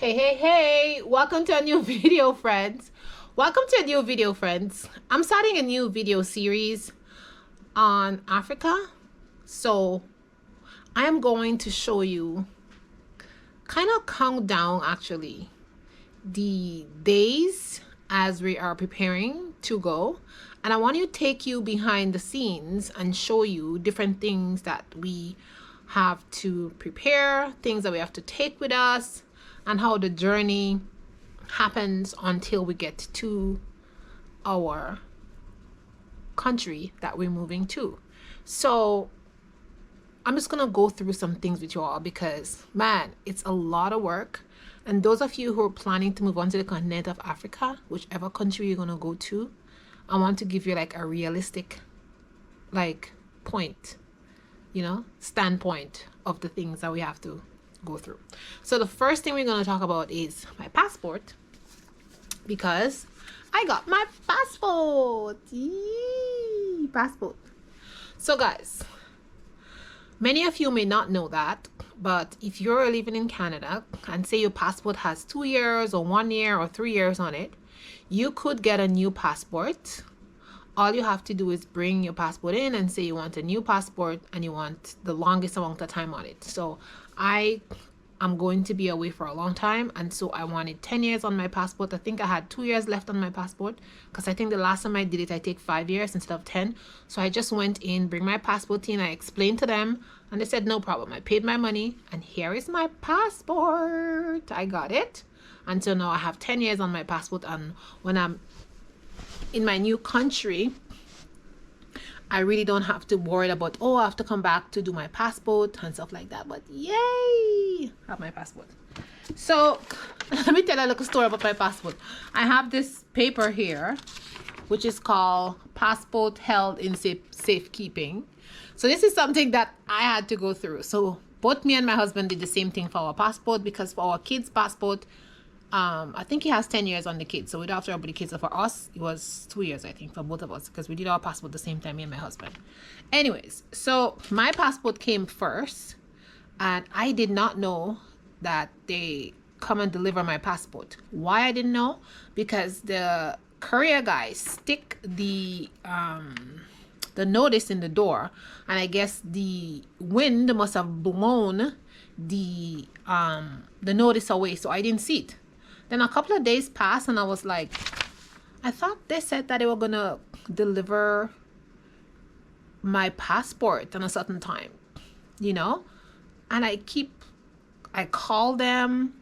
Hey, welcome to a new video, friends. I'm starting a new video series on Africa. So I am going to show you, kind of count down actually, the days as we are preparing to go. And I want to take you behind the scenes and show you different things that we have to prepare, things that we have to take with us, and how the journey happens until we get to our country that we're moving to. So I'm just gonna go through some things with you all because, man, it's a lot of work. And those of you who are planning to move on to the continent of Africa, whichever country you're gonna go to, I want to give you like a realistic point, standpoint of the things that we have to go through. So the first thing we're going to talk about is my passport, because I got my passport. Yee, passport. So guys, many of you may not know that, but if you're living in Canada and say your passport has 2 years or 1 year or 3 years on it, you could get a new passport. All you have to do is bring your passport in and say you want a new passport and you want the longest amount of time on it. So I am going to be away for a long time, and so I wanted 10 years on my passport. I think I had 2 years left on my passport because I think the last time I did it I take 5 years instead of 10. So I just went in, bring my passport in, I explained to them, and they said no problem. I paid my money and here is my passport. I got it. And so now I have 10 years on my passport, and when I'm in my new country, I really don't have to worry about, I have to come back to do my passport and stuff like that. But yay, I have my passport. So let me tell you a little story about my passport. I have this paper here, which is called passport held in safekeeping. So this is something that I had to go through. So both me and my husband did the same thing for our passport, because for our kids' passport, I think he has 10 years on the kids, so we don't have to worry about the kids. So for us, it was 2 years, I think, for both of us, because we did our passport the same time, me and my husband. Anyways, so my passport came first, and I did not know that they come and deliver my passport. Why I didn't know? Because the courier guys stick the notice in the door, and I guess the wind must have blown the notice away, so I didn't see it. Then a couple of days passed and I was like, I thought they said that they were gonna deliver my passport in a certain time, and I called them.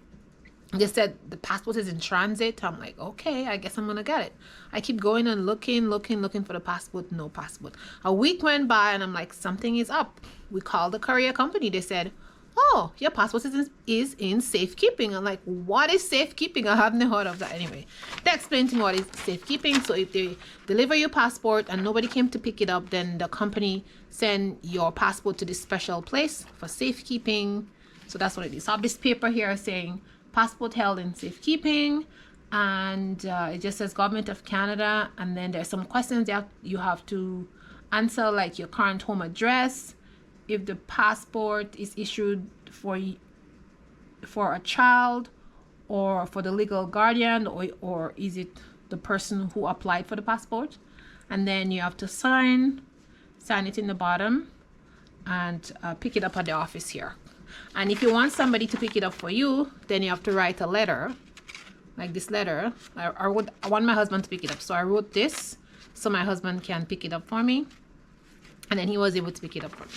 They said the passport is in transit. I'm like, okay, I guess I'm gonna get it. I keep going and looking for the passport. No passport. A week went by and I'm like, something is up. We called the courier company. They said, oh, your passport is in safekeeping. I'm like, what is safekeeping? I haven't heard of that. Anyway, they explained to me what is safekeeping. So if they deliver your passport and nobody came to pick it up, then the company send your passport to this special place for safekeeping. So that's what it is. So I have this paper here saying passport held in safekeeping, and it just says Government of Canada, and then there's some questions that you have to answer, like your current home address, if the passport is issued for a child or for the legal guardian, or is it the person who applied for the passport. And then you have to sign it in the bottom and pick it up at the office here. And if you want somebody to pick it up for you, then you have to write a letter, like this letter. I want my husband to pick it up, so I wrote this so my husband can pick it up for me, and then he was able to pick it up for me,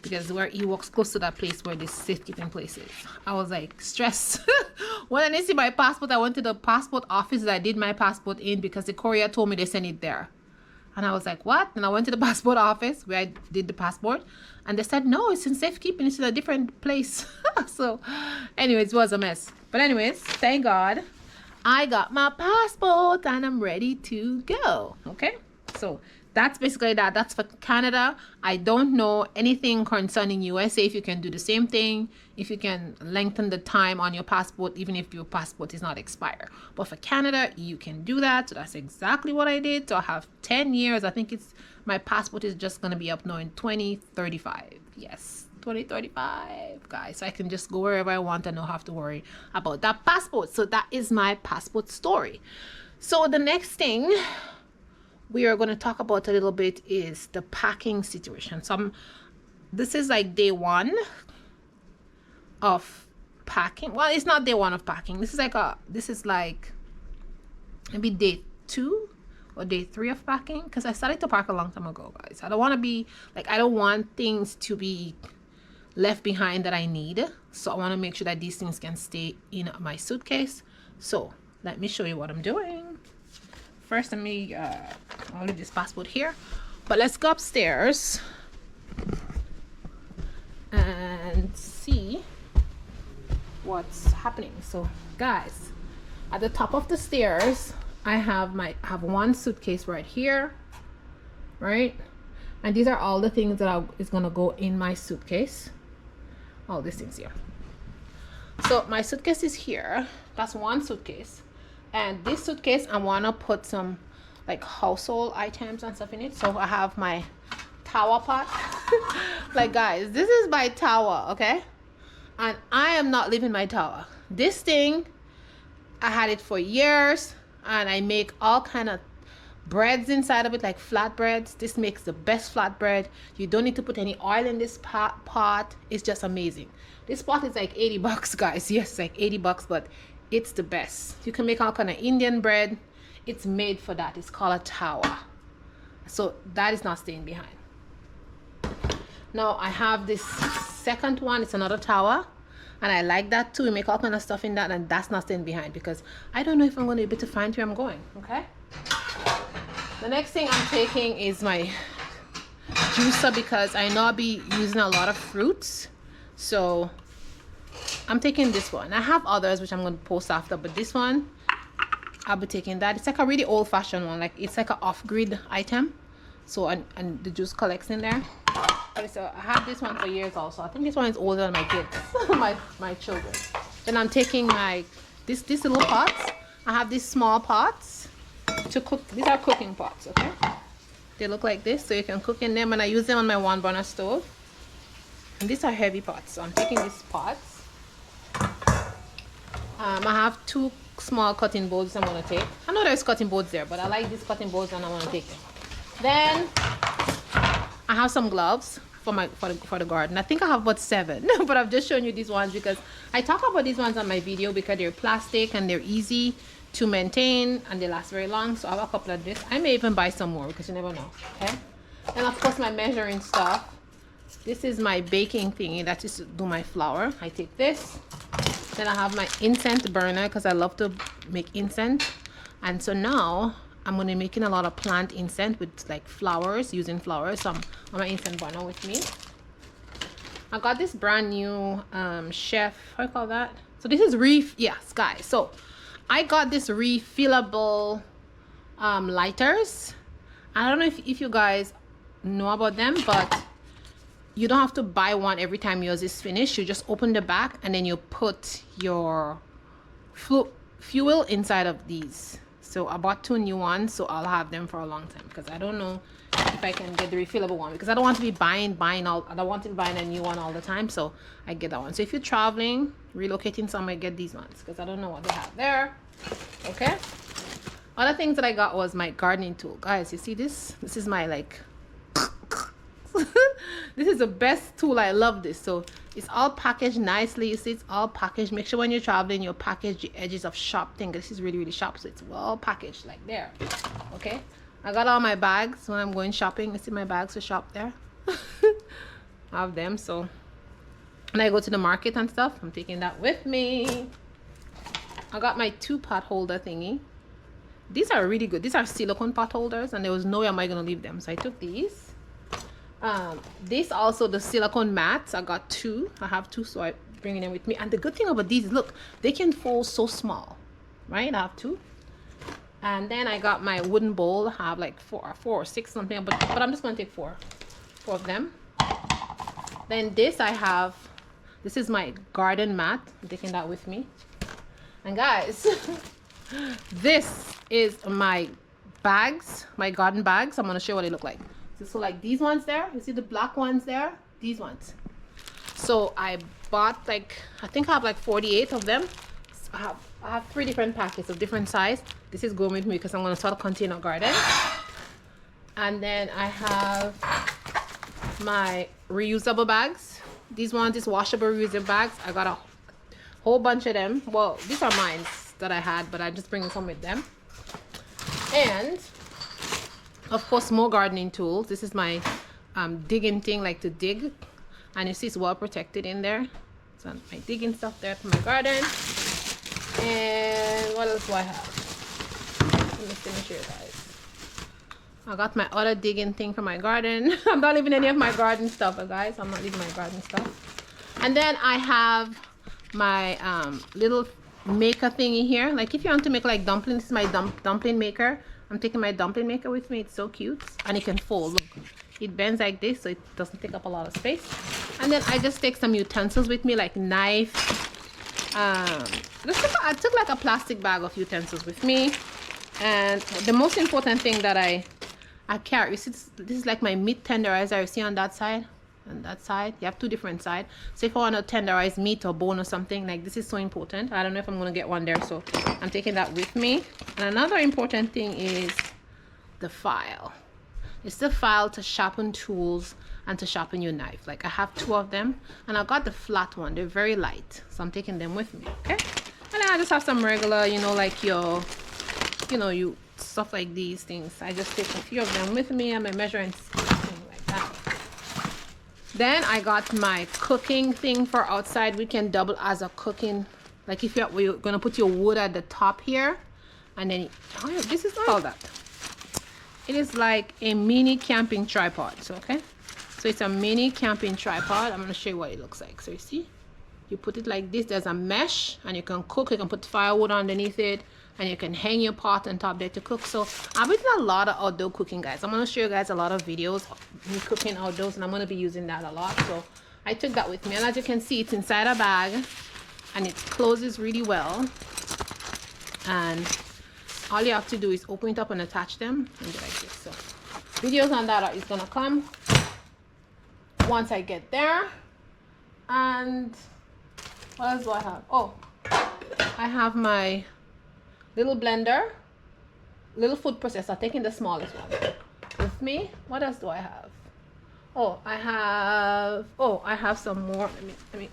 because where he works close to that place where this safekeeping place is. I was like stressed. When I didn't see my passport, I went to the passport office that I did my passport in, because the courier told me they sent it there. And I was like, what? And I went to the passport office where I did the passport, and they said, no, it's in safekeeping. It's in a different place. So anyways, it was a mess. But anyways, thank God I got my passport and I'm ready to go. Okay, so that's basically that. That's for Canada. I don't know anything concerning USA, if you can do the same thing, if you can lengthen the time on your passport, even if your passport is not expired. But for Canada, you can do that. So that's exactly what I did. So I have 10 years. I think my passport is just going to be up now in 2035. Yes, 2025, guys, so I can just go wherever I want and not have to worry about that passport. So that is my passport story. So the next thing we are going to talk about a little bit is the packing situation. So this is like day one of packing. Well, it's not day one of packing. This is like maybe day 2 or day 3 of packing, because I started to pack a long time ago, guys. I don't want to be like, I don't want things to be left behind that I need. So I want to make sure that these things can stay in my suitcase. So let me show you what I'm doing. First, let me I'll leave this passport here, but let's go upstairs and see what's happening. So guys, at the top of the stairs, I have one suitcase right here, right? And these are all the things that is gonna go in my suitcase. All these things here. So my suitcase is here. That's one suitcase. And this suitcase, I wanna put some like household items and stuff in it. So I have my tower pot. Like guys, this is my tower, okay? And I am not leaving my tower. This thing, I had it for years, and I make all kind of breads inside of it, like flatbreads. This makes the best flatbread. You don't need to put any oil in this pot. It's just amazing. This pot is like 80 bucks, guys. Yes, it's like 80 bucks, but it's the best. You can make all kind of Indian bread. It's made for that. It's called a tower. So that is not staying behind. Now I have this second one. It's another tower, and I like that too. We make all kind of stuff in that, and that's not staying behind because I don't know if I'm going to be able to find where I'm going. Okay. The next thing I'm taking is my juicer, because I know I'll be using a lot of fruits. So I'm taking this one. I have others which I'm going to post after, but this one I'll be taking that. It's like a really old-fashioned one. Like it's like an off-grid item. So and the juice collects in there. Okay, so I had this one for years also. I think this one is older than my kids, my children. Then I'm taking my these little pots. I have these small pots to cook. These are cooking pots, okay? They look like this, so you can cook in them, and I use them on my 1-burner stove. And these are heavy pots, so I'm taking these pots. I have 2 small cutting boards I'm gonna take. I know there's cutting boards there, but I like these cutting boards and I want to take them. Then I have some gloves for the garden. I think I have about 7, but I've just shown you these ones because I talk about these ones on my video because they're plastic and they're easy to maintain and they last very long. So I have a couple of this. I may even buy some more because you never know. Okay. And of course my measuring stuff. This is my baking thingy that is to do my flour. I take this. Then I have my incense burner because I love to make incense. And so now I'm going to be making a lot of plant incense with like flowers, using flowers. So I'm on my incense burner with me. I got this brand new chef, how do you call that? So this is yes, guys. So I got this refillable lighters. I don't know if you guys know about them, but you don't have to buy one every time yours is finished. You just open the back and then you put your fuel inside of these. So I bought 2 new ones, so I'll have them for a long time because I don't know if I can get the refillable one because I don't want to be buying all. I don't want to be buying a new one all the time, so I get that one. So if you're traveling, relocating somewhere, get these ones because I don't know what they have there. Okay. Other things that I got was my gardening tool, guys. You see this? This is my like. This is the best tool. I love this. So it's all packaged nicely. You see, it's all packaged. Make sure when you're traveling, you package the edges of sharp things. This is really, really sharp, so it's well packaged like there. Okay, I got all my bags when I'm going shopping. You see my bags are shop there. I have them. So when I go to the market and stuff, I'm taking that with me. I got my 2 pot holder thingy. These are really good. These are silicone pot holders, and there was no way am I gonna leave them, so I took these. This also, the silicone mats, I got 2. I have 2, so I'm bringing them with me. And the good thing about these is, look, they can fold so small, right? I have 2. And then I got my wooden bowl. I have like 4 or 6 something, but I'm just gonna take 4 of them. Then this this is my garden mat. I'm taking that with me. And guys, this is my bags, my garden bags. I'm gonna show you what they look like. So like these ones there, you see the black ones there, these ones. So I bought like, I think I have like 48 of them. So I have 3 different packets of different size. This is going with me because I'm going to start a container garden. And then I have my reusable bags. These ones is washable reusable bags. I got a whole bunch of them. Well, these are mine that I had, but I'm just bringing some with them. And of course, more gardening tools. This is my digging thing, like to dig, and you see it's well protected in there. So my digging stuff there for my garden. And what else do I have? Let me finish here, guys. I got my other digging thing for my garden. I'm not leaving any of my garden stuff, guys. I'm not leaving my garden stuff. And then I have my little maker thingy here. Like if you want to make like dumplings, this is my dumpling maker. I'm taking my dumpling maker with me. It's so cute. And it can fold. Look, it bends like this, so it doesn't take up a lot of space. And then I just take some utensils with me, like knife. I took like a plastic bag of utensils with me. And the most important thing that I carry, you see, this is like my meat tenderizer. You see on that side and that side, you have 2 different sides. So if I want to tenderize meat or bone or something, like this is so important. I don't know if I'm going to get one there, so I'm taking that with me. And another important thing is the file. It's the file to sharpen tools and to sharpen your knife. Like I have 2 of them, and I got the flat one. They're very light, so I'm taking them with me. Okay. And then I just have some regular, you know, like your, you know, you stuff like these things. I just take a few of them with me, and my measuring thing like that. Then I got my cooking thing for outside. We can double as a cooking, like if you're gonna put your wood at the top here, and then this is not all that. It is like a mini camping tripod. So okay, so it's a mini camping tripod. I'm gonna show you what it looks like. So you see, you put it like this. There's a mesh, and you can cook. You can put firewood underneath it, and you can hang your pot on top there to cook. So I've been doing a lot of outdoor cooking, guys. I'm going to show you guys a lot of videos of me cooking outdoors, and I'm going to be using that a lot. So I took that with me, and as you can see, it's inside a bag, and it closes really well. And all you have to do is open it up and attach them and do like this. So videos on that is going to come once I get there. And what else do I have? Oh, I have my little blender, little food processor, taking the smallest one with me. What else do I have? Oh, I have some more. Let me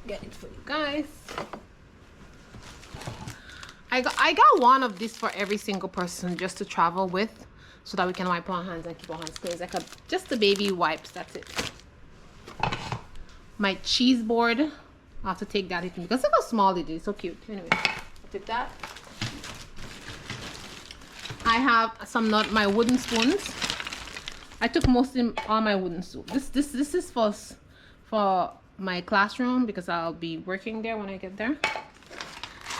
get it for you guys. I got one of these for every single person just to travel with, so that we can wipe our hands and keep our hands clean. It's like just the baby wipes. That's it. My cheese board. I have to take that with me because look how small it is. So cute. Anyway, I'll take that. I have some my wooden spoons. I took all my wooden spoons. This is for my classroom because I'll be working there when I get there.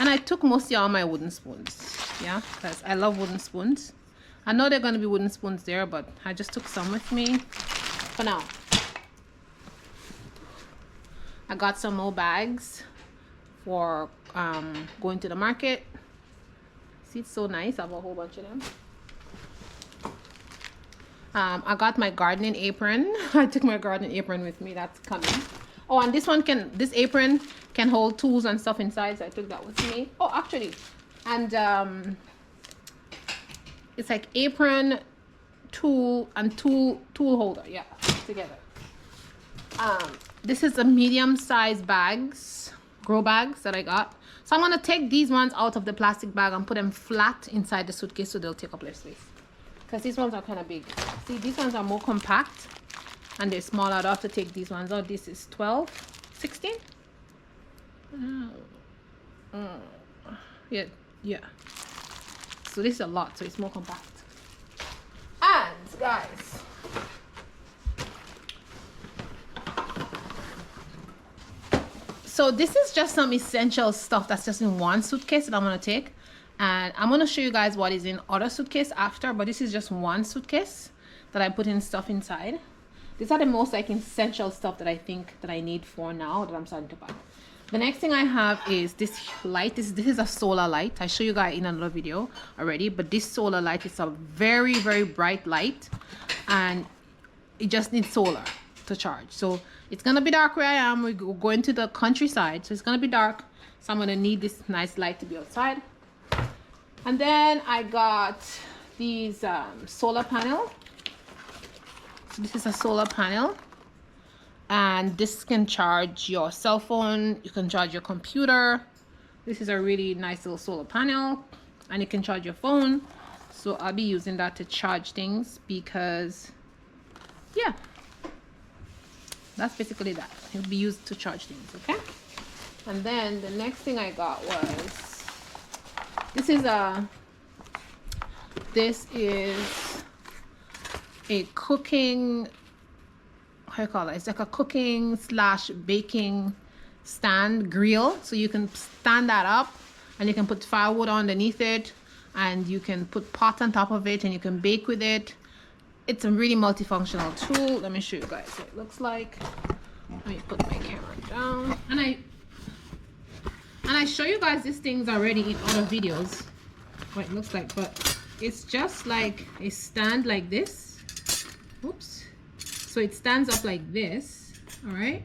And I took mostly all my wooden spoons. Yeah, because I love wooden spoons. I know they're gonna be wooden spoons there, but I just took some with me for now. I got some more bags for going to the market. See, it's so nice. I have a whole bunch of them. I got my gardening apron. I took my gardening apron with me. That's coming. Oh, and this apron can hold tools and stuff inside, so I took that with me. Oh, actually, and it's like apron, tool, and tool holder. Yeah, together. This is a medium-sized grow bags that I got. So I'm gonna take these ones out of the plastic bag and put them flat inside the suitcase so they'll take up less space. Because these ones are kind of big. See, these ones are more compact and they're smaller. I'd have to take these ones out. This is 12, 16? Yeah. So this is a lot, so it's more compact. And guys, so this is just some essential stuff that's just in one suitcase that I'm gonna take, and I'm gonna show you guys what is in other suitcase after, but this is just one suitcase that I put in stuff inside. These are the most like essential stuff that I think that I need for now that I'm starting to pack. The next thing I have is this light. This is a solar light. I show you guys in another video already, but this solar light is a very, very bright light, and it just needs solar to charge. So It's gonna be dark where I am. We're going to the countryside, so it's gonna be dark. So I'm gonna need this nice light to be outside. And then I got these solar panel. So this is a solar panel, and this can charge your cell phone. You can charge your computer. This is a really nice little solar panel, and it can charge your phone. So I'll be using that to charge things because, yeah, that's basically that. It'll be used to charge things, okay? And then the next thing I got was, this is a cooking, how do you call it? It's like a cooking slash baking stand grill. So you can stand that up and you can put firewood underneath it, and you can put pot on top of it, and you can bake with it. It's a really multifunctional tool. Let me show you guys what it looks like. Let me put my camera down. And I show you guys these things already in other videos, what it looks like, but it's just like a stand like this. Oops. So it stands up like this, all right?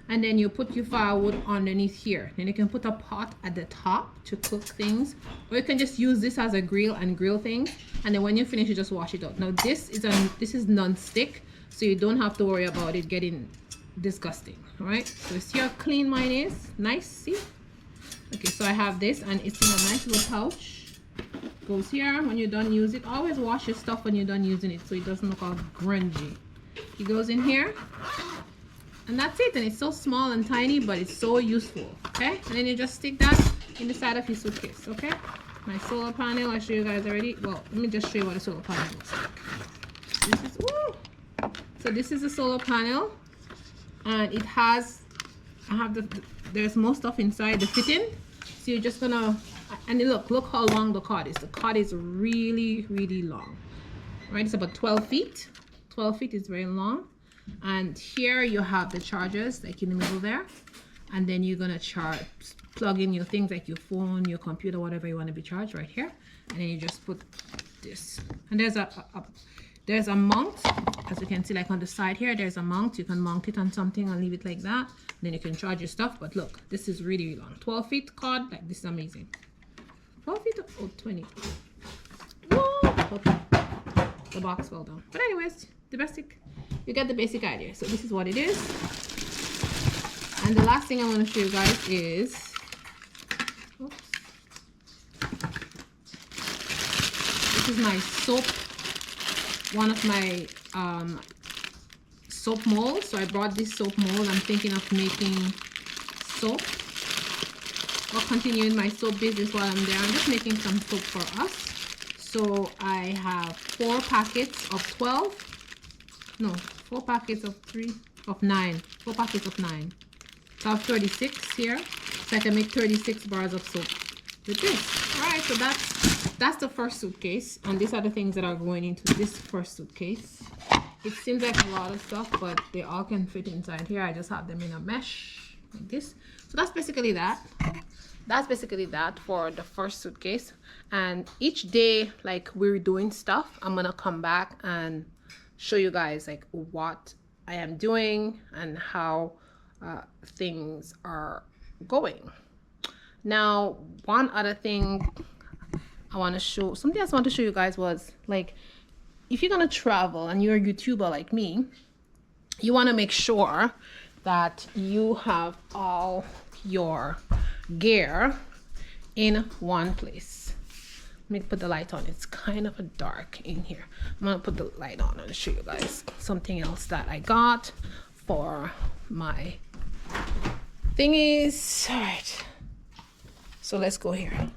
And then you put your firewood underneath here. Then you can put a pot at the top to cook things, or you can just use this as a grill and grill things. And then when you finish, you just wash it out. Now this is non-stick, so you don't have to worry about it getting disgusting. All right. So see how clean mine is? Nice. See? Okay. So I have this, and it's in a nice little pouch. Goes here. When you're done use it, always wash your stuff when you're done using it, so it doesn't look all grungy. It goes in here. And that's it. And it's so small and tiny, but it's so useful. Okay, and then you just stick that in the side of your suitcase. Okay, my solar panel, I show you guys already. Well, let me just show you what a solar panel looks like. This is, woo! So this is a solar panel, and it has, there's more stuff inside the fitting. So you're just gonna, and look how long the cord is. The cord is really, really long. Right, it's about 12 feet. 12 feet is very long. And here you have the chargers, like in the middle there, and then you're gonna plug in your things like your phone, your computer, whatever you want to be charged right here, and then you just put this. And there's a mount, as you can see, like on the side here. There's a mount. You can mount it on something and leave it like that. Then you can charge your stuff. But look, this is really, really long. 12 feet cord, like this is amazing. 12 feet or 20. Whoa! Okay. The box fell down. But anyways, the basic. You get the basic idea. So this is what it is. And the last thing I want to show you guys is, oops, this is my soap, one of my soap molds. So I brought this soap mold. I'm thinking of making soap or continuing my soap business while I'm there. I'm just making some soap for us. So I have 4 packets of 12. No, 4 packets of 9. 4 packets of 9. So I have 36 here. So I can make 36 bars of soap with this. All right, so that's the first suitcase. And these are the things that are going into this first suitcase. It seems like a lot of stuff, but they all can fit inside here. I just have them in a mesh like this. So that's basically that. That's basically that for the first suitcase. And each day, like we're doing stuff, I'm gonna come back and show you guys like what I am doing and how things are going. Now, one other thing I want to show, something else I want to show you guys was, like, if you're gonna travel and you're a YouTuber like me, you want to make sure that you have all your gear in one place. Let me put the light on. It's kind of dark in here. I'm gonna put the light on and show you guys something else that I got for my thingies. All right, so let's go here.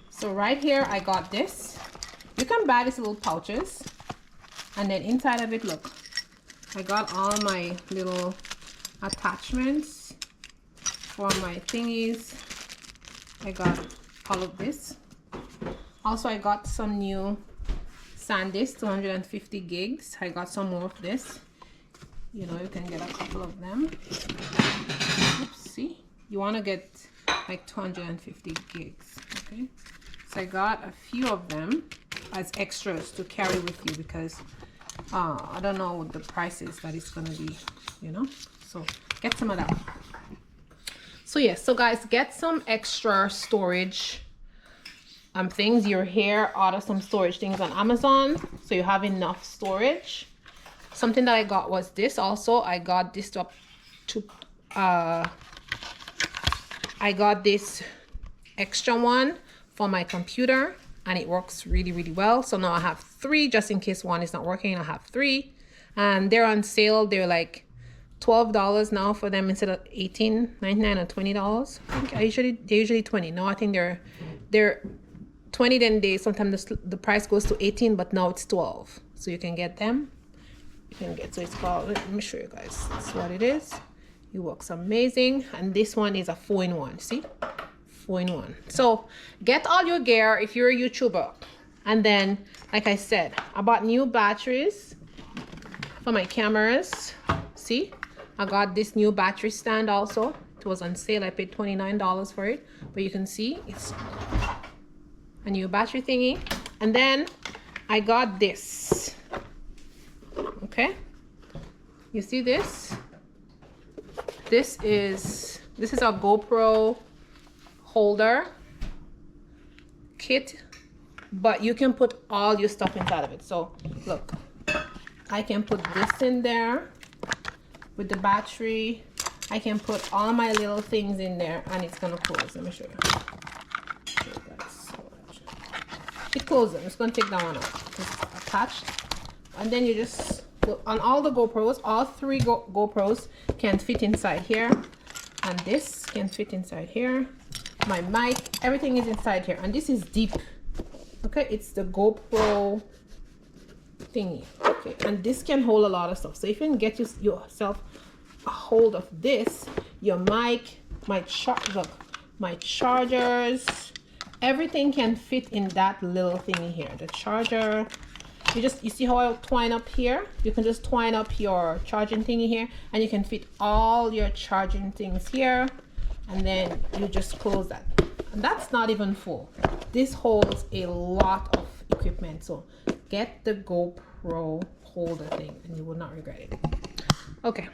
So right here I got this. You can buy these little pouches, and then inside of it, look, I got all my little attachments for my thingies. I got all of this. Also, I got some new SanDisk, 250 gigs. I got some more of this. You know, you can get a couple of them. Oops, see? You want to get like 250 gigs, okay? So I got a few of them as extras to carry with you, because I don't know what the prices that it's gonna be, you know, so get some of that. So yes, so guys, get some extra storage things. Your hair, order some storage things on Amazon so you have enough storage. Something that I got was this also. I got this I got this extra one for my computer, and it works really, really well. So now I have 3 just in case one is not working. I have 3, and they're on sale. They're like $12 now for them instead of $18.99 or $20. I think they're usually 20. No, I think they're 20. Then sometimes the price goes to 18, but now it's 12. So you can get them. You can get, so it's called, let me show you guys. That's what it is. It works amazing. And this one is a 4-in-1. See, 4-in-1. So get all your gear if you're a YouTuber. And then, like I said, I bought new batteries for my cameras. See, I got this new battery stand also. It was on sale. I paid $29 for it, but you can see it's a new battery thingy. And then I got this. Okay, you see this? This is a GoPro holder kit, but you can put all your stuff inside of it. So look, I can put this in there with the battery. I can put all my little things in there, and it's gonna close. Let me show you. It closes. I'm just gonna take that one off. It's attached, and then you just put on all the GoPros. All 3 GoPros can fit inside here, and this can fit inside here. My mic, everything is inside here, and this is deep. Okay, it's the GoPro thingy. Okay, and this can hold a lot of stuff. So if you can get yourself a hold of this, your mic, my chargers, everything can fit in that little thingy here. The charger, you see how I twine up here? You can just twine up your charging thingy here, and you can fit all your charging things here, and then you just close that. And that's not even full. This holds a lot of equipment. So get the GoPro holder thing and you will not regret it. Okay,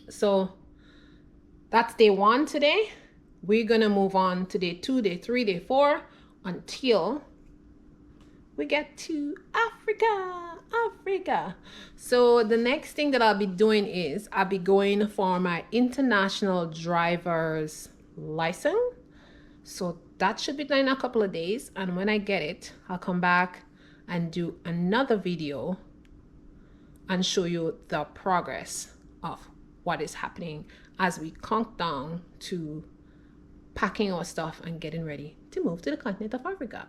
so that's day 1 today. We're gonna move on to day 2, day 3, day 4 until we get to Africa. So the next thing that I'll be doing is I'll be going for my international driver's license. So that should be done in a couple of days, and when I get it, I'll come back and do another video and show you the progress of what is happening as we count down to packing our stuff and getting ready to move to the continent of Africa.